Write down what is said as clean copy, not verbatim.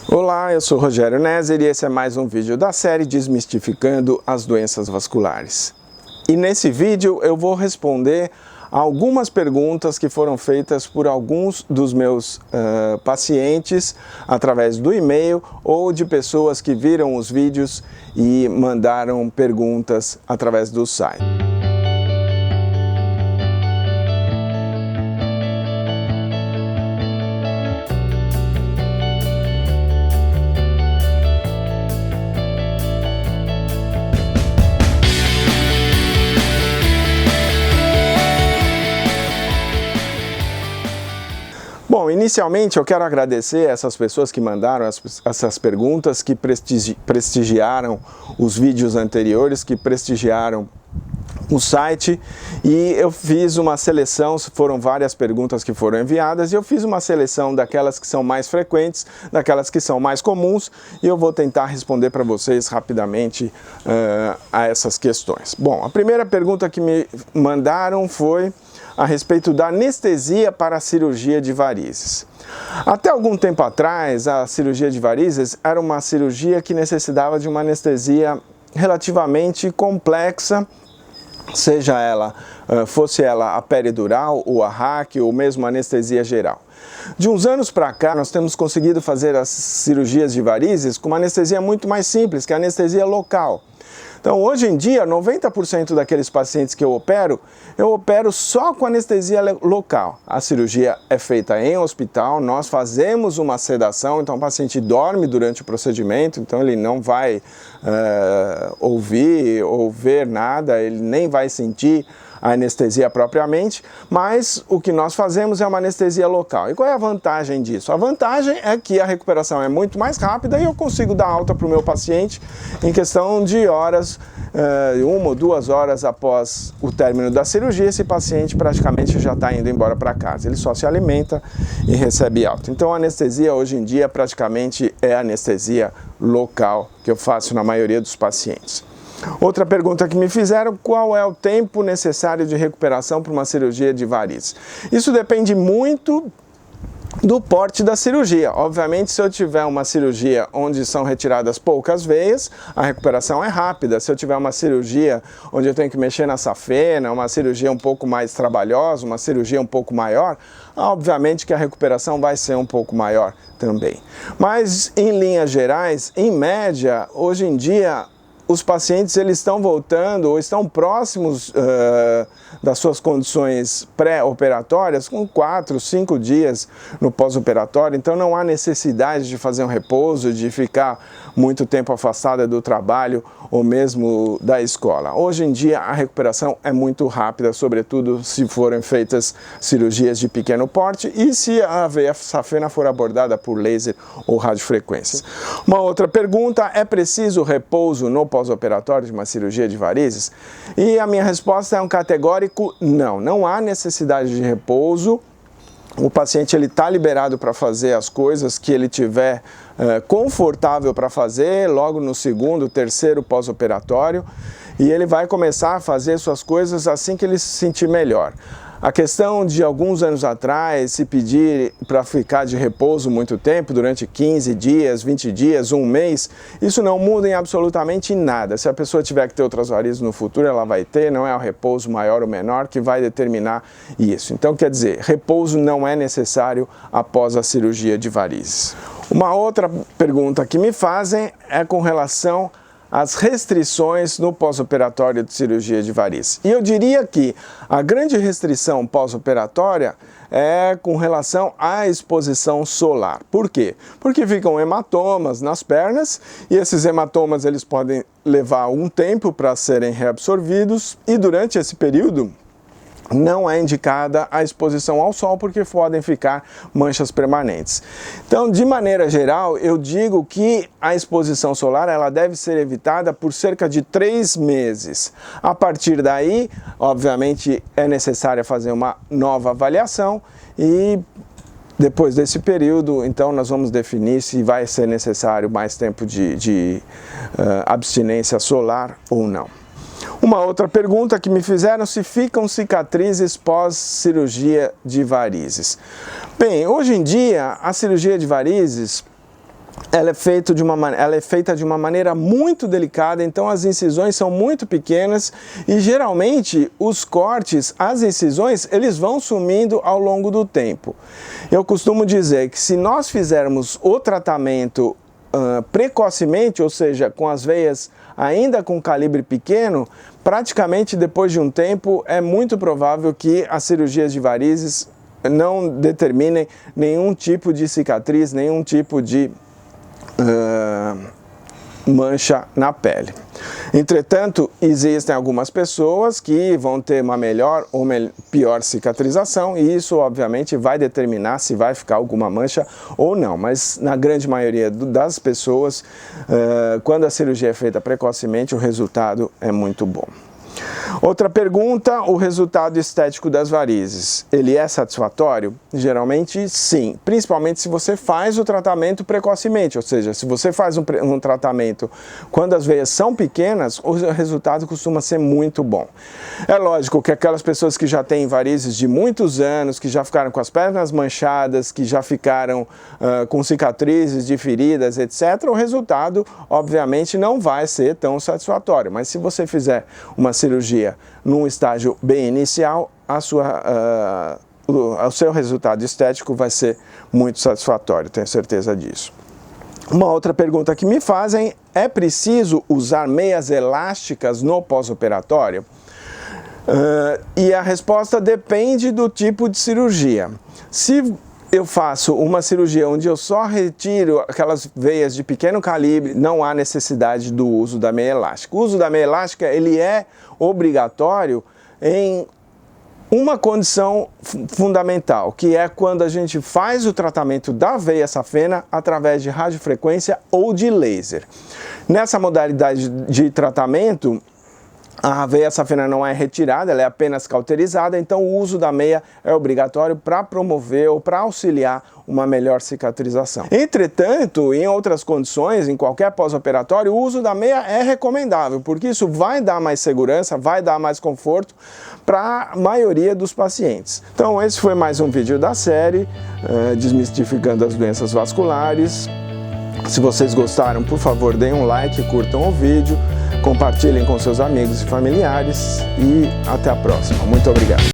Olá, eu sou Rogério Nezer e esse é mais um vídeo da série Desmistificando as Doenças Vasculares. E nesse vídeo eu vou responder a algumas perguntas que foram feitas por alguns dos meus pacientes através do e-mail ou de pessoas que viram os vídeos e mandaram perguntas através do site. Bom, inicialmente eu quero agradecer essas pessoas que mandaram essas perguntas, que prestigiaram os vídeos anteriores, que prestigiaram o site, e eu fiz uma seleção, foram várias perguntas que foram enviadas, e eu fiz uma seleção daquelas que são mais frequentes, daquelas que são mais comuns, e eu vou tentar responder para vocês rapidamente a essas questões. Bom, a primeira pergunta que me mandaram foi a respeito da anestesia para a cirurgia de varizes. Até algum tempo atrás, a cirurgia de varizes era uma cirurgia que necessitava de uma anestesia relativamente complexa, seja ela, fosse ela a peridural, ou a RAC, ou mesmo a anestesia geral. De uns anos para cá, nós temos conseguido fazer as cirurgias de varizes com uma anestesia muito mais simples, que é a anestesia local. Então, hoje em dia, 90% daqueles pacientes que eu opero só com anestesia local. A cirurgia é feita em hospital, nós fazemos uma sedação, então o paciente dorme durante o procedimento, então ele não vai ouvir ou ver nada, ele nem vai sentir a anestesia propriamente, mas o que nós fazemos é uma anestesia local. E qual é a vantagem disso? A vantagem é que a recuperação é muito mais rápida e eu consigo dar alta para o meu paciente em questão de horas, 1 ou 2 horas após o término da cirurgia, esse paciente praticamente já está indo embora para casa. Ele só se alimenta e recebe alta. Então a anestesia hoje em dia praticamente é anestesia local que eu faço na maioria dos pacientes. Outra pergunta que me fizeram: qual é o tempo necessário de recuperação para uma cirurgia de varizes? Isso depende muito do porte da cirurgia. Obviamente, se eu tiver uma cirurgia onde são retiradas poucas veias, a recuperação é rápida. Se eu tiver uma cirurgia onde eu tenho que mexer na safena, uma cirurgia um pouco mais trabalhosa, uma cirurgia um pouco maior, obviamente que a recuperação vai ser um pouco maior também. Mas, em linhas gerais, em média, hoje em dia, os pacientes eles estão voltando ou estão próximos das suas condições pré-operatórias com 4, 5 dias no pós-operatório, então não há necessidade de fazer um repouso, de ficar muito tempo afastada do trabalho ou mesmo da escola. Hoje em dia a recuperação é muito rápida, sobretudo se forem feitas cirurgias de pequeno porte e se a veia safena for abordada por laser ou radiofrequência. Uma outra pergunta: é preciso repouso no pós-operatório de uma cirurgia de varizes? E a minha resposta é um categórico não. Não há necessidade de repouso. O paciente está liberado para fazer as coisas que ele tiver confortável para fazer logo no segundo, terceiro pós-operatório, e ele vai começar a fazer suas coisas assim que ele se sentir melhor. A questão de alguns anos atrás se pedir para ficar de repouso muito tempo, durante 15 dias, 20 dias, 1 mês, isso não muda em absolutamente nada. Se a pessoa tiver que ter outras varizes no futuro, ela vai ter, não é o repouso maior ou menor que vai determinar isso. Então, quer dizer, repouso não é necessário após a cirurgia de varizes. Uma outra pergunta que me fazem é com relação as restrições no pós-operatório de cirurgia de varizes. E eu diria que a grande restrição pós-operatória é com relação à exposição solar. Por quê? Porque ficam hematomas nas pernas e esses hematomas eles podem levar um tempo para serem reabsorvidos e durante esse período não é indicada a exposição ao sol porque podem ficar manchas permanentes. Então, de maneira geral, eu digo que a exposição solar ela deve ser evitada por cerca de 3 meses. A partir daí, obviamente, é necessário fazer uma nova avaliação e depois desse período, então, nós vamos definir se vai ser necessário mais tempo de abstinência solar ou não. Uma outra pergunta que me fizeram: se ficam cicatrizes pós-cirurgia de varizes. Bem, hoje em dia a cirurgia de varizes ela é feita de uma maneira muito delicada, então as incisões são muito pequenas e geralmente os cortes, as incisões, eles vão sumindo ao longo do tempo. Eu costumo dizer que se nós fizermos o tratamento precocemente, ou seja, com as veias ainda com calibre pequeno, praticamente depois de um tempo é muito provável que as cirurgias de varizes não determinem nenhum tipo de cicatriz, nenhum tipo de mancha na pele. Entretanto, existem algumas pessoas que vão ter uma melhor ou pior cicatrização e isso obviamente vai determinar se vai ficar alguma mancha ou não, mas na grande maioria das pessoas, quando a cirurgia é feita precocemente, o resultado é muito bom. Outra pergunta, o resultado estético das varizes, ele é satisfatório? Geralmente sim, principalmente se você faz o tratamento precocemente, ou seja, se você faz um tratamento quando as veias são pequenas, o resultado costuma ser muito bom. É lógico que aquelas pessoas que já têm varizes de muitos anos, que já ficaram com as pernas manchadas, que já ficaram com cicatrizes de feridas, etc., o resultado obviamente não vai ser tão satisfatório, mas se você fizer uma cirurgia num estágio bem inicial, o seu resultado estético vai ser muito satisfatório, tenho certeza disso. Uma outra pergunta que me fazem, é preciso usar meias elásticas no pós-operatório? E a resposta depende do tipo de cirurgia. Se eu faço uma cirurgia onde eu só retiro aquelas veias de pequeno calibre, não há necessidade do uso da meia elástica. O uso da meia elástica ele é obrigatório em uma condição fundamental, que é quando a gente faz o tratamento da veia safena através de radiofrequência ou de laser. Nessa modalidade de tratamento, a veia safena não é retirada, ela é apenas cauterizada, então o uso da meia é obrigatório para promover ou para auxiliar uma melhor cicatrização. Entretanto, em outras condições, em qualquer pós-operatório, o uso da meia é recomendável, porque isso vai dar mais segurança, vai dar mais conforto para a maioria dos pacientes. Então esse foi mais um vídeo da série, desmistificando as doenças vasculares. Se vocês gostaram, por favor, deem um like, curtam o vídeo, compartilhem com seus amigos e familiares e até a próxima. Muito obrigado.